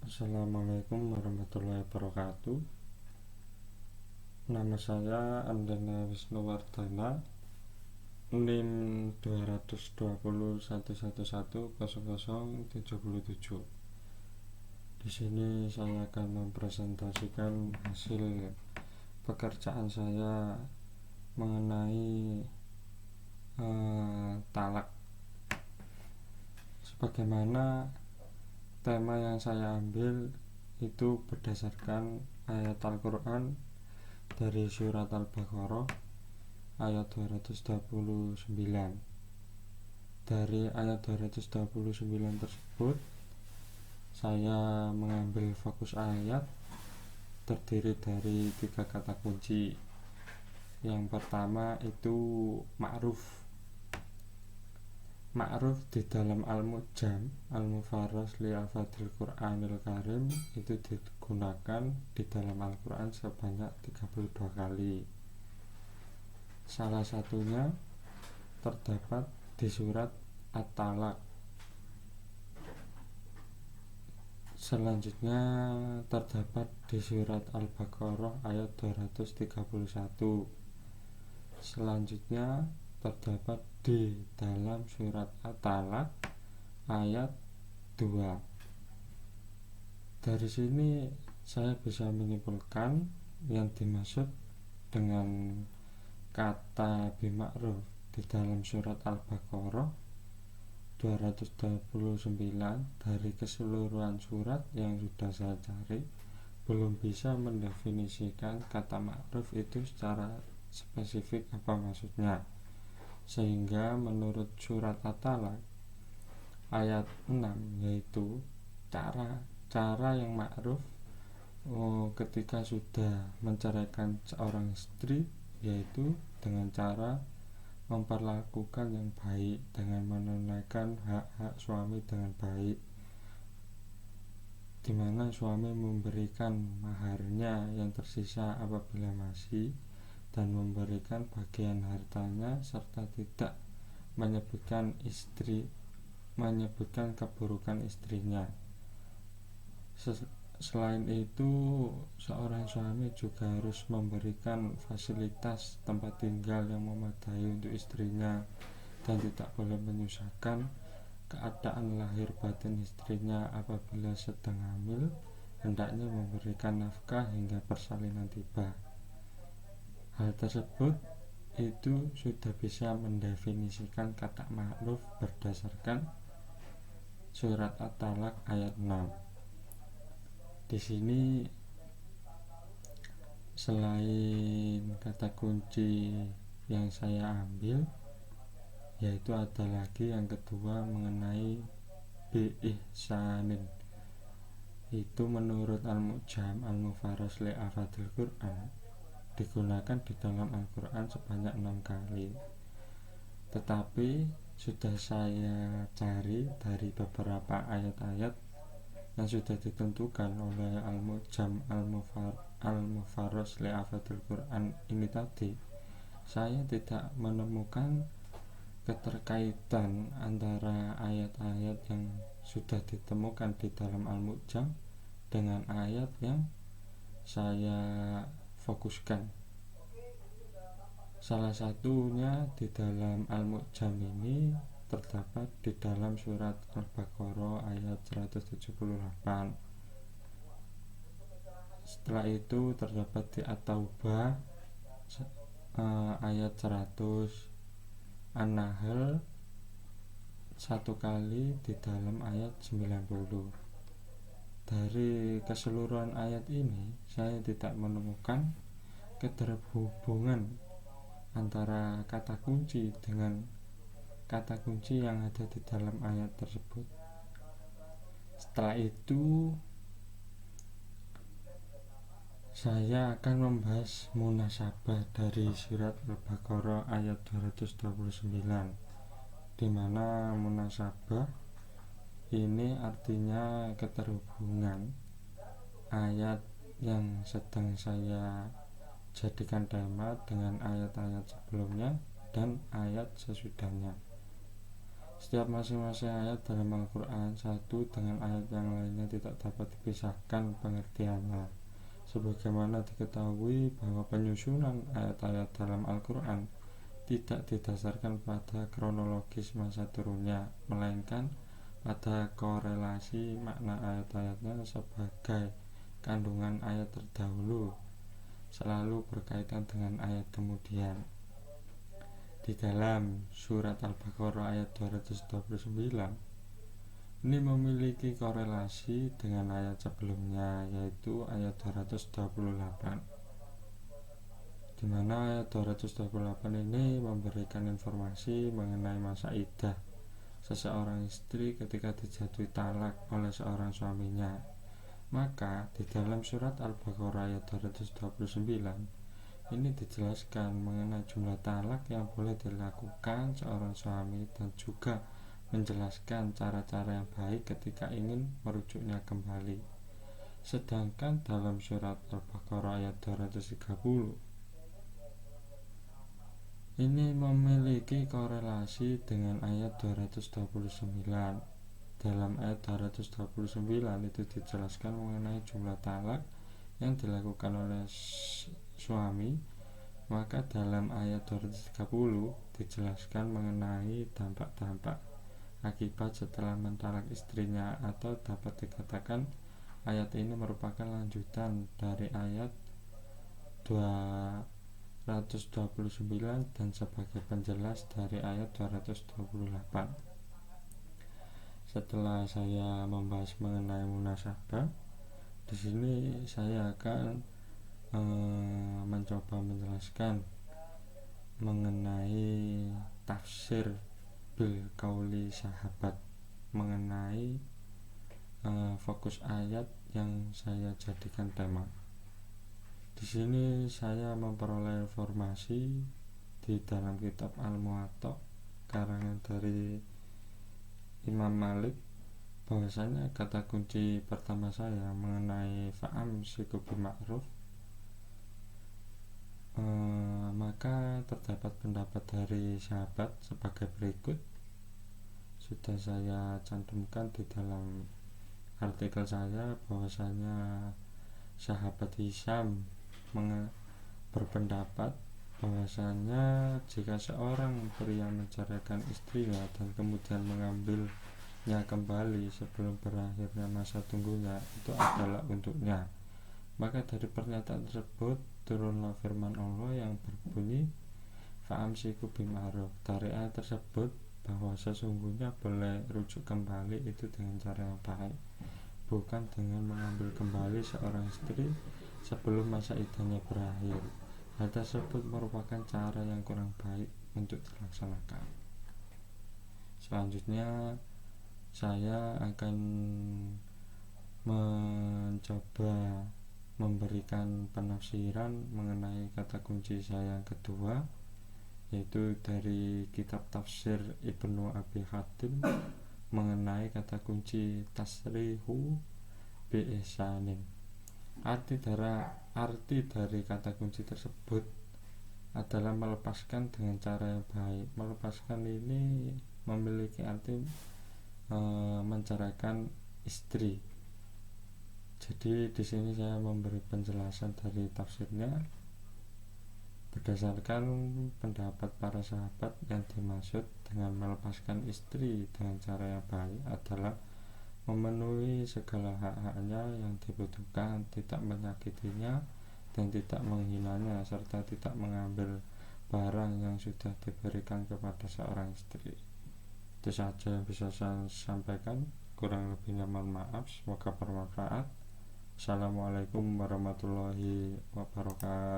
Assalamualaikum warahmatullahi wabarakatuh. Nama saya Andana Wisnuwardana, NIM 22011110077. Di sini saya akan mempresentasikan hasil pekerjaan saya mengenai talak. Sebagaimana tema yang saya ambil itu berdasarkan ayat Al-Quran dari surat Al-Baqarah ayat 229. Dari ayat 229 tersebut saya mengambil fokus ayat terdiri dari 3 kata kunci. Yang pertama itu ma'ruf. Ma'ruf di dalam Al-Mu'jam Al-Mufarras li Al-Fadhil Qur'anil Karim itu digunakan di dalam Al-Quran sebanyak 32 kali. Salah satunya terdapat di surat At-Talaq. Selanjutnya terdapat di surat Al-Baqarah ayat 231. Selanjutnya terdapat di dalam surat At-Talaq ayat 2. Dari sini saya bisa menyimpulkan yang dimaksud dengan kata bima'ruf di dalam surat Al-Baqarah 229 dari keseluruhan surat yang sudah saya cari belum bisa mendefinisikan kata ma'ruf itu secara spesifik apa maksudnya, sehingga menurut surat At-Talaq ayat 6 yaitu cara yang ma'ruf ketika sudah menceraikan seorang istri, yaitu dengan cara memperlakukan yang baik dengan menunaikan hak-hak suami dengan baik, di mana suami memberikan maharnya yang tersisa apabila masih, dan memberikan bagian hartanya serta tidak menyebutkan keburukan istrinya. Selain itu, seorang suami juga harus memberikan fasilitas tempat tinggal yang memadai untuk istrinya dan tidak boleh menyusahkan keadaan lahir batin istrinya. Apabila sedang hamil, hendaknya memberikan nafkah hingga persalinan tiba. Hal tersebut itu sudah bisa mendefinisikan kata ma'ruf berdasarkan surat At-Talaq ayat 6. Di sini selain kata kunci yang saya ambil, yaitu ada lagi yang kedua mengenai bi'ihsanin. Itu menurut Al-Mu'jam Al-Mufarras li Al-Fadhil Qur'an digunakan di dalam Al-Quran sebanyak 6 kali. Tetapi sudah saya cari dari beberapa ayat-ayat yang sudah ditentukan oleh Al-Mu'jam Al-Mufarras li Al-Fadhil Qur'an ini tadi, saya tidak menemukan keterkaitan antara ayat-ayat yang sudah ditemukan di dalam Al-Mu'jam dengan ayat yang saya fokuskan. Salah satunya di dalam Al-Mu'jam ini terdapat di dalam surat Al-Baqarah ayat 178. Setelah itu terdapat di At-Taubah ayat 100, An-Nahl satu kali di dalam ayat 90. Dari keseluruhan ayat ini saya tidak menemukan keterhubungan antara kata kunci dengan kata kunci yang ada di dalam ayat tersebut. Setelah itu saya akan membahas munasabah dari surat Al-Baqarah ayat 229, di mana munasabah ini artinya keterhubungan ayat yang sedang saya jadikan tema dengan ayat-ayat sebelumnya dan ayat sesudahnya. Setiap masing-masing ayat dalam Al-Quran satu dengan ayat yang lainnya tidak dapat dipisahkan pengertiannya. Sebagaimana diketahui bahwa penyusunan ayat-ayat dalam Al-Quran tidak didasarkan pada kronologis masa turunnya, melainkan pada korelasi makna ayat-ayatnya sebagai kandungan ayat terdahulu selalu berkaitan dengan ayat kemudian. Di dalam surat Al-Baqarah ayat 229 ini memiliki korelasi dengan ayat sebelumnya, yaitu ayat 228, di mana ayat 228 ini memberikan informasi mengenai masa iddah seseorang istri ketika dijatuhi talak oleh seorang suaminya. Maka di dalam surat Al-Baqarah ayat 229 ini dijelaskan mengenai jumlah talak yang boleh dilakukan seorang suami dan juga menjelaskan cara-cara yang baik ketika ingin merujuknya kembali. Sedangkan dalam surat Al-Baqarah ayat 230 ini memiliki korelasi dengan ayat 229. Dalam ayat 229 itu dijelaskan mengenai jumlah talak yang dilakukan oleh suami, maka dalam ayat 230 dijelaskan mengenai dampak-dampak akibat setelah mentalak istrinya, atau dapat dikatakan ayat ini merupakan lanjutan dari ayat 229 dan sebagai penjelas dari ayat 228. Setelah saya membahas mengenai munasabah, di sini saya akan mencoba menjelaskan mengenai tafsir bil kauli sahabat, mengenai fokus ayat yang saya jadikan tema. Di sini saya memperoleh informasi di dalam kitab Al-Muwatta karangan dari Imam Malik, bahwasanya kata kunci pertama saya mengenai fa'am siku bima'ruf, maka terdapat pendapat dari sahabat sebagai berikut. Sudah saya cantumkan di dalam artikel saya bahwasanya sahabat Hisham berpendapat bahwasanya jika seorang pria menceraikan istrinya dan kemudian mengambilnya kembali sebelum berakhirnya masa tunggunya, itu adalah untuknya. Maka dari pernyataan tersebut turunlah firman Allah yang berbunyi fa'amsiku bima'ruf. Dari ayat tersebut bahwa sesungguhnya boleh rujuk kembali itu dengan cara yang baik, bukan dengan mengambil kembali seorang istri sebelum masa iddahnya berakhir. Hal tersebut merupakan cara yang kurang baik untuk dilaksanakan. Selanjutnya saya akan mencoba memberikan penafsiran mengenai kata kunci saya yang kedua, yaitu dari kitab tafsir Ibnu Abi Hatim mengenai kata kunci tasrihu bi ihsanin. Arti dari kata kunci tersebut adalah melepaskan dengan cara yang baik. Melepaskan ini memiliki arti menceraikan istri. Jadi di sini saya memberi penjelasan dari tafsirnya berdasarkan pendapat para sahabat. Yang dimaksud dengan melepaskan istri dengan cara yang baik adalah memenuhi segala hak-haknya yang dibutuhkan, tidak menyakitinya dan tidak menghinanya, serta tidak mengambil barang yang sudah diberikan kepada seorang istri. Itu saja yang bisa saya sampaikan, kurang lebihnya mohon maaf. Semoga bermanfaat. Assalamualaikum warahmatullahi wabarakatuh.